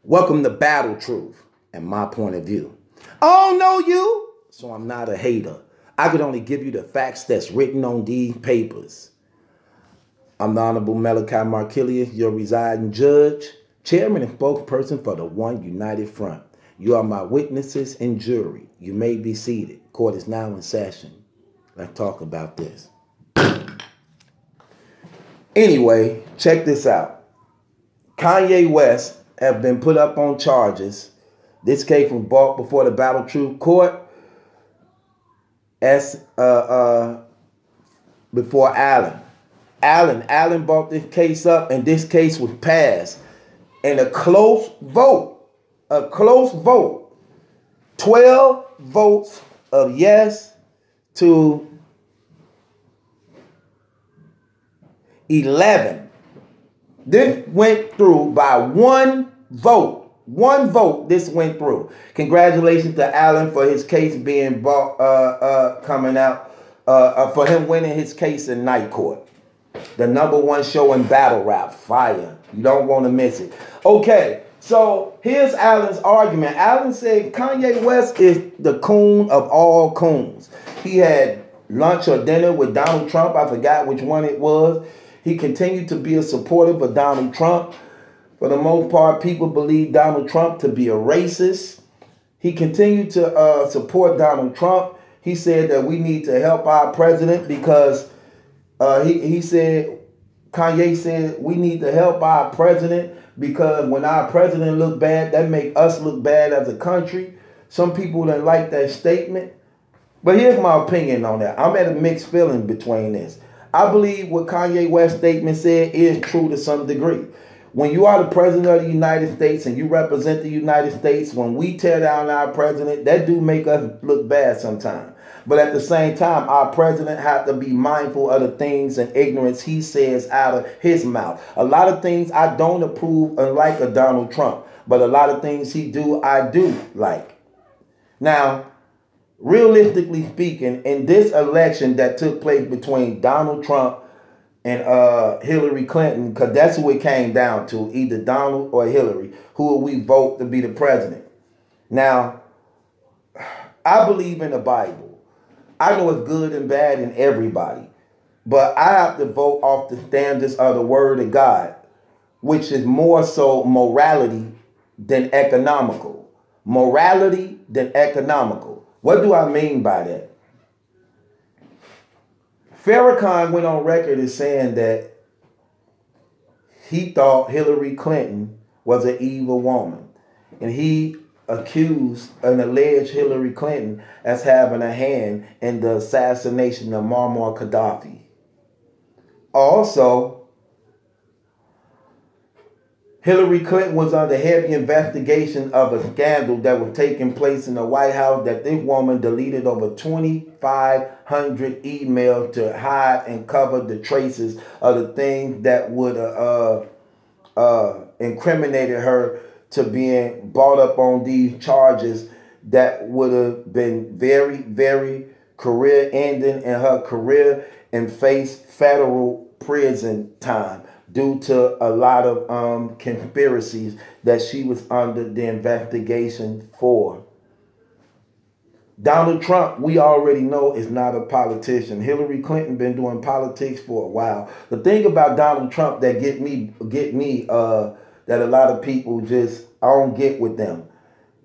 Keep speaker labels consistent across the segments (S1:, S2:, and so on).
S1: Welcome to Battle Truth and my point of view. I don't know you, so I'm not a hater. I could only give you the facts that's written on these papers. I'm the Honorable Malachi Markilius, your residing judge, chairman and spokesperson for the One United Front. You are my witnesses and jury. You may be seated. Court is now in session. Let's talk about this. Anyway, check this out. Kanye West have been put up on charges. This case was brought before the Battle Truth Court as before Allen. Allen brought this case up, and this case was passed in a close vote. 12 votes of yes to 11. This went through by one vote. One vote, this went through. Congratulations to Allen for his case being coming out, for him winning his case in night court. The #1 show in battle rap, fire. You don't want to miss it. Okay, so here's Allen's argument. Allen said Kanye West is the coon of all coons. He had lunch or dinner with Donald Trump. I forgot which one it was. He continued to be a supporter of Donald Trump. For the most part, people believe Donald Trump to be a racist. He continued to support Donald Trump. He said that we need to help our president because Kanye said we need to help our president because when our president look bad, that make us look bad as a country. Some people don't like that statement. But here's my opinion on that. I'm at a mixed feeling between this. I believe what Kanye West's statement said is true to some degree. When you are the president of the United States and you represent the United States, when we tear down our president, that do make us look bad sometimes. But at the same time, our president has to be mindful of the things and ignorance he says out of his mouth. A lot of things I don't approve and like of Donald Trump, but a lot of things he do, I do like. Now, realistically speaking, in this election that took place between Donald Trump and Hillary Clinton, because that's who it came down to, either Donald or Hillary, who will we vote to be the president? Now, I believe in the Bible. I know it's good and bad in everybody, but I have to vote off the standards of the Word of God, which is more so morality than economical. Morality than economical. What do I mean by that? Farrakhan went on record as saying that he thought Hillary Clinton was an evil woman. And he accused and alleged Hillary Clinton as having a hand in the assassination of Muammar Gaddafi. Also, Hillary Clinton was under heavy investigation of a scandal that was taking place in the White House, that this woman deleted over 2,500 emails to hide and cover the traces of the things that would incriminated her to being brought up on these charges that would have been very, very career ending in her career and face federal prison time due to a lot of conspiracies that she was under the investigation for. Donald Trump, we already know, is not a politician. Hillary Clinton been doing politics for a while. The thing about Donald Trump that get me that a lot of people just, I don't get with them.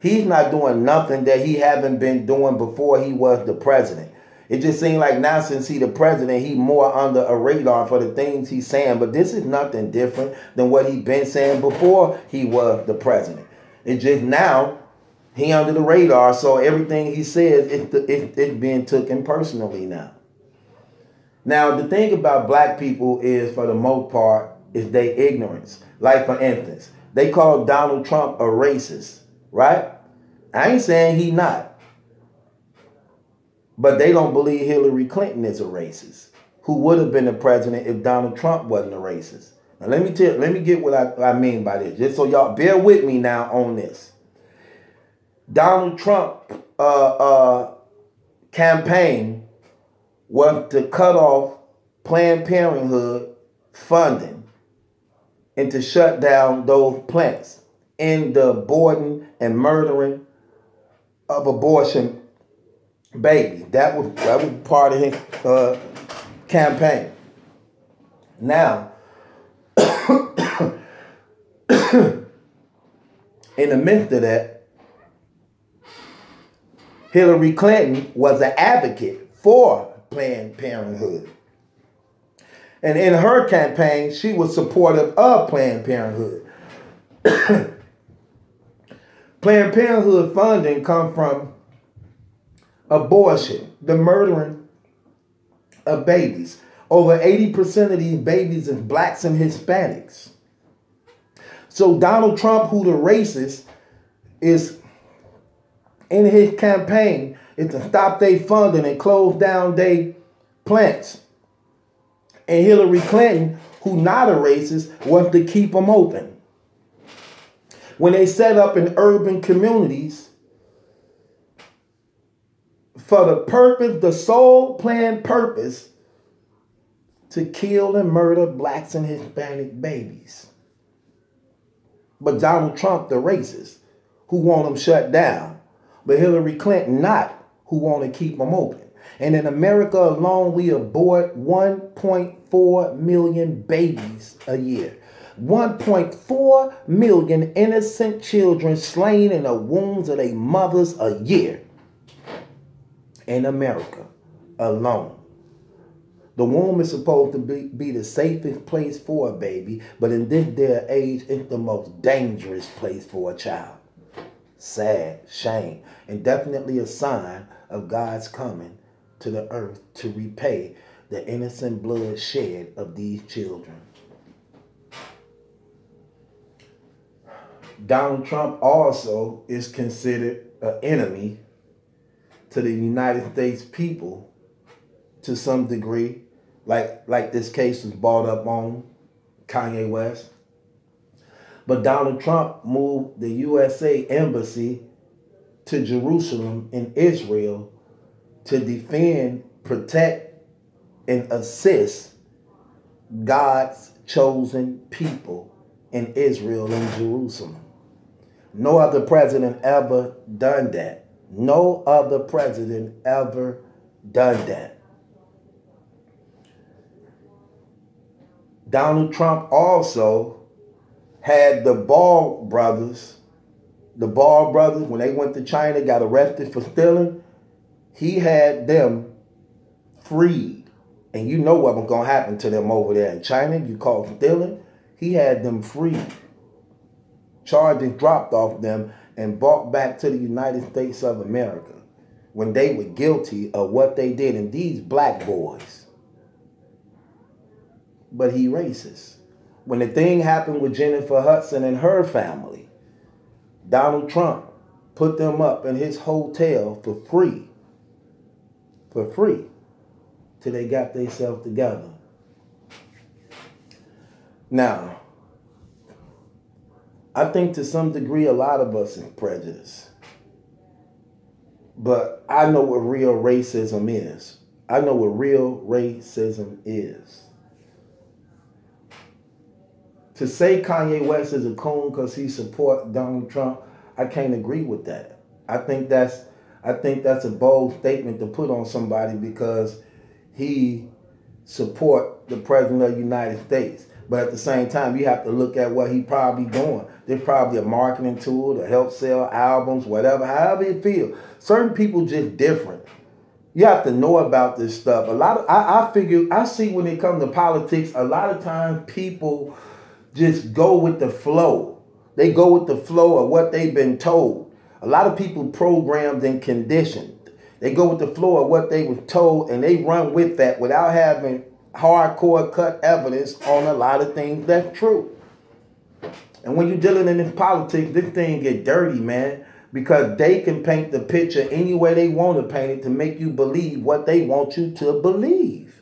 S1: He's not doing nothing that he haven't been doing before he was the president. It just seems like now since he's the president, he more under a radar for the things he's saying. But this is nothing different than what he's been saying before he was the president. It's just now he under the radar, so everything he says, it's being taken personally now. Now, the thing about black people is, for the most part, is their ignorance. Like, for instance, they call Donald Trump a racist, right? I ain't saying he not. But they don't believe Hillary Clinton is a racist, who would have been the president if Donald Trump wasn't a racist. Now, let me get what I mean by this, just so y'all bear with me now on this. Donald Trump campaign was to cut off Planned Parenthood funding and to shut down those plants. in the aborting and murdering of abortion babies. That was part of his campaign. Now, in the midst of that, Hillary Clinton was an advocate for Planned Parenthood. And in her campaign, she was supportive of Planned Parenthood. Planned Parenthood funding comes from abortion, the murdering of babies. Over 80% of these babies is blacks and Hispanics. So Donald Trump, who the racist, is in his campaign is to stop their funding and close down their plants. And Hillary Clinton, who not a racist, wants to keep them open. When they set up in urban communities for the purpose, the sole planned purpose, to kill and murder blacks and Hispanic babies. But Donald Trump, the racist, who want them shut down. But Hillary Clinton not, who want to keep them open. And in America alone, we abort 1.4 million babies a year. 1.4 million innocent children slain in the wombs of their mothers a year. In America alone. The womb is supposed to be the safest place for a baby, but in this day and age, it's the most dangerous place for a child. Sad, shame, and definitely a sign of God's coming to the earth to repay the innocent blood shed of these children. Donald Trump also is considered an enemy to the United States people to some degree, like this case was brought up on Kanye West. But Donald Trump moved the USA Embassy to Jerusalem in Israel to defend, protect, and assist God's chosen people in Israel and Jerusalem. No other president ever done that. No other president ever done that. Donald Trump also had the Ball brothers, when they went to China, got arrested for stealing, he had them freed. And you know what was going to happen to them over there in China. You call stealing. He had them freed. Charges dropped off them and brought back to the United States of America when they were guilty of what they did. And these black boys. But he racist. When the thing happened with Jennifer Hudson and her family, Donald Trump put them up in his hotel for free. For free. Till they got themselves together. Now, I think to some degree a lot of us is prejudiced. But I know what real racism is. I know what real racism is. To say Kanye West is a coon because he supports Donald Trump, I can't agree with that. I think that's a bold statement to put on somebody because he support the president of the United States. But at the same time, you have to look at what he probably doing. There's probably a marketing tool to help sell albums, whatever, however you feel. Certain people just different. You have to know about this stuff. I see when it comes to politics, a lot of times people just go with the flow. They go with the flow of what they've been told. A lot of people programmed and conditioned. They go with the flow of what they were told and they run with that without having hardcore cut evidence on a lot of things that's true. And when you're dealing in this politics, this thing get dirty, man, because they can paint the picture any way they want to paint it to make you believe what they want you to believe.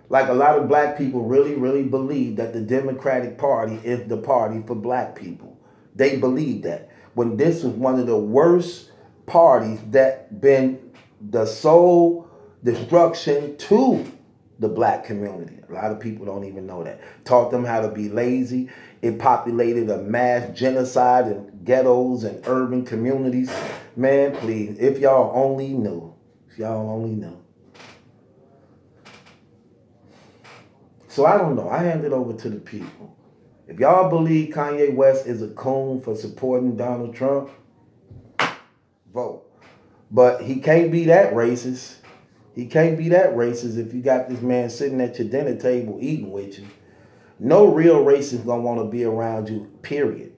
S1: Like a lot of black people really, really believe that the Democratic Party is the party for black people. They believe that. When this is one of the worst parties that been the sole destruction to the black community. A lot of people don't even know that. Taught them how to be lazy. It populated a mass genocide in ghettos and urban communities. Man, please, if y'all only knew. If y'all only knew. So I don't know. I hand it over to the people. If y'all believe Kanye West is a coon for supporting Donald Trump, vote. But he can't be that racist. He can't be that racist if you got this man sitting at your dinner table eating with you. No real racist gonna want to be around you, period.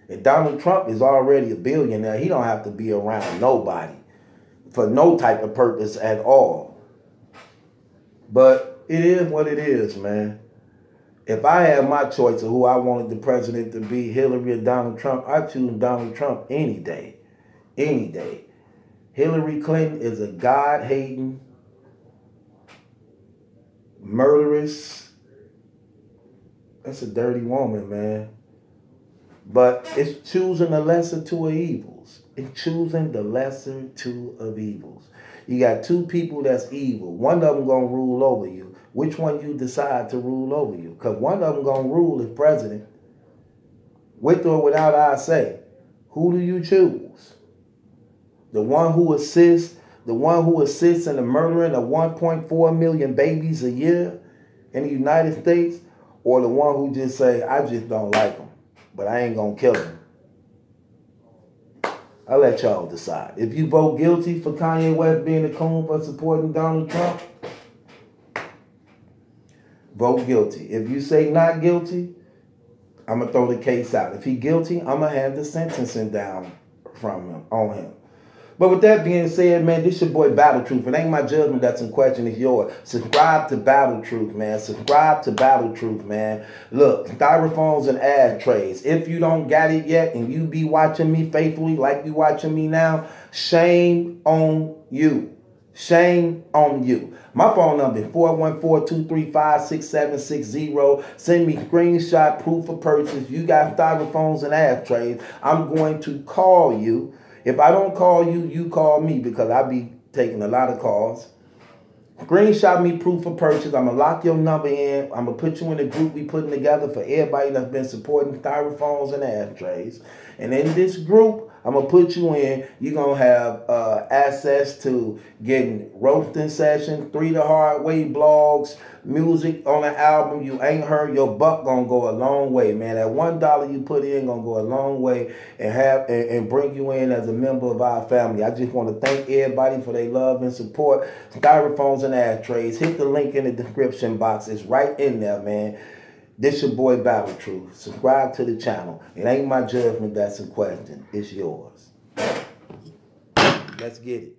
S1: And Donald Trump is already a billionaire. He don't have to be around nobody for no type of purpose at all. But it is what it is, man. If I had my choice of who I wanted the president to be, Hillary or Donald Trump, I'd choose Donald Trump any day. Any day. Hillary Clinton is a God-hating, murderous, that's a dirty woman, man. But it's choosing the lesser two of evils. It's choosing the lesser two of evils. You got two people that's evil. One of them gonna rule over you. Which one you decide to rule over you? Because one of them gonna rule as president. With or without our say. Who do you choose? The one who assists in the murdering of 1.4 million babies a year in the United States, or the one who just say, I just don't like them, but I ain't gonna kill them. I'll let y'all decide. If you vote guilty for Kanye West being a coon for supporting Donald Trump, vote guilty. If you say not guilty, I'm gonna throw the case out. If he guilty, I'm gonna have the sentencing down on him. But with that being said, man, this your boy Battle Truth. It ain't my judgment that's in question, it's yours. Subscribe to Battle Truth, man. Subscribe to Battle Truth, man. Look, styrophones and ashtrays. If you don't got it yet and you be watching me faithfully like you watching me now, shame on you. Shame on you. My phone number is 414-235-6760. Send me screenshot proof of purchase. You got styrophones and ashtrays. I'm going to call you. If I don't call you, you call me because I be taking a lot of calls. Screenshot me proof of purchase. I'm going to lock your number in. I'm going to put you in a group we putting together for everybody that's been supporting styrophones and ashtrays. And in this group, I'm going to put you in. You're going to have access to getting roasting sessions, 3 the Hard Way blogs, music on an album you ain't heard. Your buck going to go a long way, man. That $1 you put in going to go a long way and bring you in as a member of our family. I just want to thank everybody for their love and support. Styrophones and ashtrays. Hit the link in the description box. It's right in there, man. This your boy Battle Truth. Subscribe to the channel. It ain't my judgment that's in question. It's yours. Let's get it.